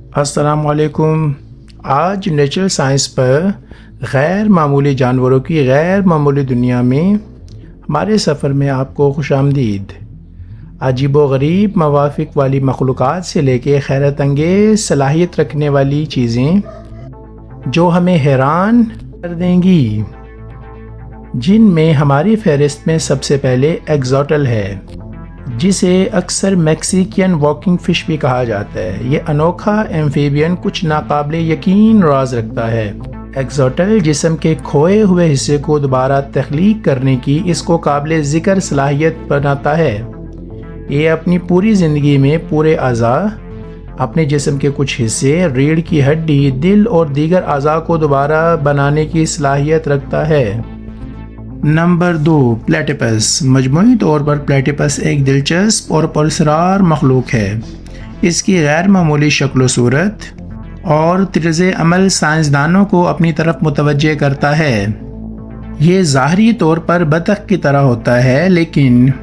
अस्सलाम वालेकुम। आज नेचुरल साइंस पर गैर मामूली जानवरों की गैर मामूली दुनिया में हमारे सफ़र में आपको खुशामदीद। अजीब व गरीब मवाफ़िक वाली मखलूक़ात से लेके हैरत अंगेज़ सलाहियत रखने वाली चीज़ें जो हमें हैरान कर देंगी, जिनमें हमारी फ़हरिस्त में सबसे पहले एक्ज़ोटल है, जिसे अक्सर मैक्सिकन वॉकिंग फ़िश भी कहा जाता है। ये अनोखा एम्फीबियन कुछ नाकाबिले यकीन राज रखता है। एक्ज़ोटल जिस्म के खोए हुए हिस्से को दोबारा तख्लीक करने की इसको काबिल ज़िक्र सलाहियत बनाता है। ये अपनी पूरी ज़िंदगी में पूरे अज़ा, अपने जिस्म के कुछ हिस्से, रीढ़ की हड्डी, दिल और दीगर अज़ा को दोबारा बनाने की सलाहियत रखता है। Number 2, platypus. मजमूई तौर पर प्लेटिपस एक दिलचस्प और पुरअसरार मखलूक है। इसकी गैर मामूली शक्ल सूरत और तर्ज़ अमल साइंसदानों को अपनी तरफ मुतवज्जे करता है। ये ज़ाहरी तौर पर बतख की तरह होता है, लेकिन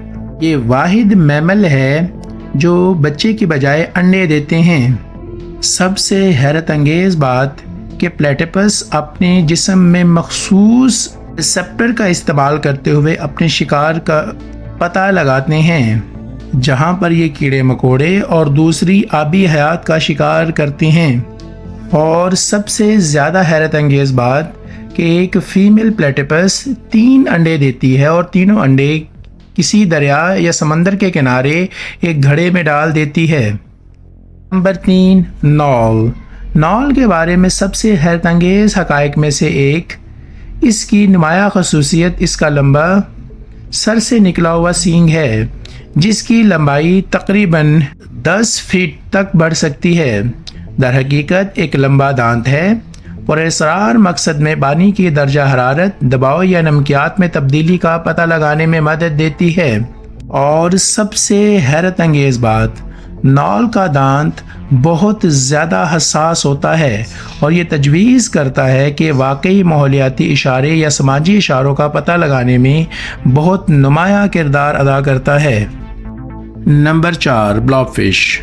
ये वाहिद मैमल है जो बच्चे की बजाय अंडे देते हैं। सबसे हैरत अंगेज़ बात कि प्लेटिपस अपने जिस्म में मखसूस रिसेप्टर का इस्तेमाल करते हुए अपने शिकार का पता लगाते हैं, जहां पर ये कीड़े मकोड़े और दूसरी आबी हयात का शिकार करते हैं। और सबसे ज़्यादा हैरत अंगेज़ बात कि एक फ़ीमेल प्लेटिपस 3 अंडे देती है और तीनों अंडे किसी दरिया या समंदर के किनारे एक घड़े में डाल देती है। Number 3, knoll. नॉल के बारे में सबसे हैरत अंगेज़ हक़ाइक़ में से एक इसकी नुमाया खसूसियत इसका लंबा सर से निकला हुआ सींग है, जिसकी लंबाई तकरीबन 10 फीट तक बढ़ सकती है। दरहकीकत एक लंबा दांत है और इसरार मकसद में पानी की दर्जा हरारत, दबाव या नमकियात में तब्दीली का पता लगाने में मदद देती है। और सबसे हैरत अंगेज़ बात, नॉल का दांत बहुत ज़्यादा हसास होता है और ये तजवीज़ करता है कि वाकई माहौलियाती इशारे या समाजी इशारों का पता लगाने में बहुत नुमाया किरदार अदा करता है। नंबर 4, ब्लॉबफिश।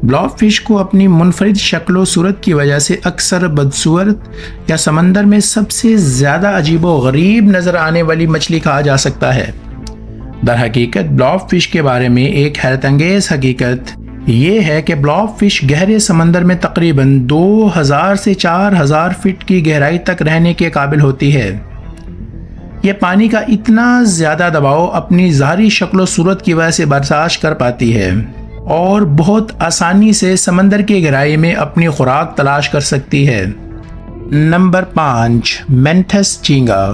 ब्लॉबफिश को अपनी मुनफरिद शक्ल सूरत की वजह से अक्सर बदसूरत या समंदर में सबसे ज़्यादा अजीब व गरीब नज़र आने वाली मछली कहा जा सकता है। दरहकीकत ब्लॉबफिश के बारे में एक हैरत अंगेज़ हकीकत ये है कि ब्लॉबफिश गहरे समंदर में तकरीबन 2000 से 4000 फीट की गहराई तक रहने के काबिल होती है। यह पानी का इतना ज़्यादा दबाव अपनी ज़ाहरी शक्ल सूरत की वजह से बर्दाश्त कर पाती है और बहुत आसानी से समंदर की गहराई में अपनी खुराक तलाश कर सकती है। नंबर 5, मेंथस झींगा।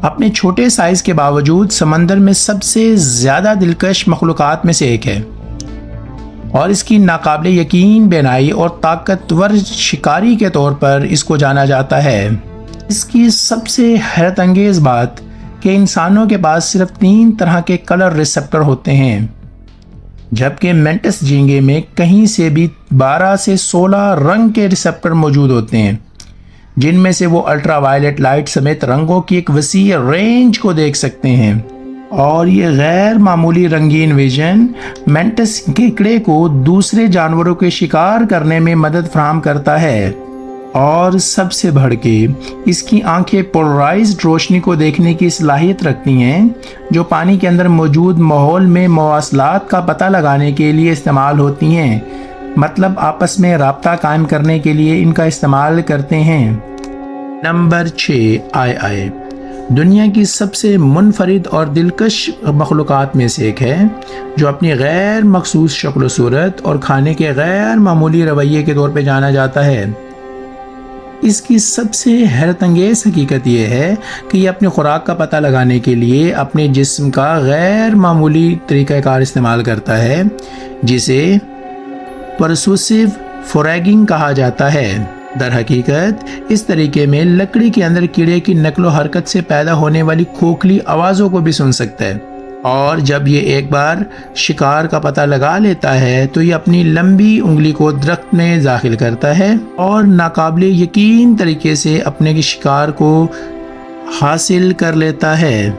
अपने छोटे साइज़ के बावजूद समंदर में सबसे ज़्यादा दिलकश मखलूक़ात में से एक है और इसकी नाकाबिले यकीन बेनाई और ताकतवर शिकारी के तौर पर इसको जाना जाता है। इसकी सबसे हैरत अंगेज़ बात कि इंसानों के पास सिर्फ 3 तरह के कलर रिसेप्टर होते हैं, जबकि मेंटस झींगे में कहीं से भी 12 से 16 रंग के रिसेप्टर मौजूद होते हैं, जिनमें से वो अल्ट्रावायलेट लाइट समेत रंगों की एक वसी रेंज को देख सकते हैं। और ये गैर मामूली रंगीन विजन मेंटस केकड़े को दूसरे जानवरों के शिकार करने में मदद फराहम करता है। और सबसे बढ़ के इसकी आंखें पोलराइज्ड रोशनी को देखने की सलाहियत रखती हैं, जो पानी के अंदर मौजूद माहौल में मवासलात का पता लगाने के लिए इस्तेमाल होती हैं, मतलब आपस में राब्ता कायम करने के लिए इनका इस्तेमाल करते हैं। नंबर 6, आई। दुनिया की सबसे मुनफरिद और दिलकश मखलूक़ात में से एक है, जो अपनी गैर मखसूस शक्ल सूरत और खाने के गैर मामूली रवैये के तौर पर जाना जाता है। इसकी सबसे हैरत अंगेज़ हकीकत यह है कि यह अपनी खुराक का पता लगाने के लिए अपने जिस्म का गैर मामूली तरीक़ाकार इस्तेमाल करता है, जिसे परसूसिव फोरैगिंग कहा जाता है। दरहकीकत इस तरीके में लकड़ी के अंदर कीड़े की नकलो हरकत से पैदा होने वाली खोखली आवाज़ों को भी सुन सकता है, और जब ये एक बार शिकार का पता लगा लेता है तो ये अपनी लंबी उंगली को दरख्त में दाखिल करता है और नाकाबिले यकीन तरीके से अपने शिकार को हासिल कर लेता है।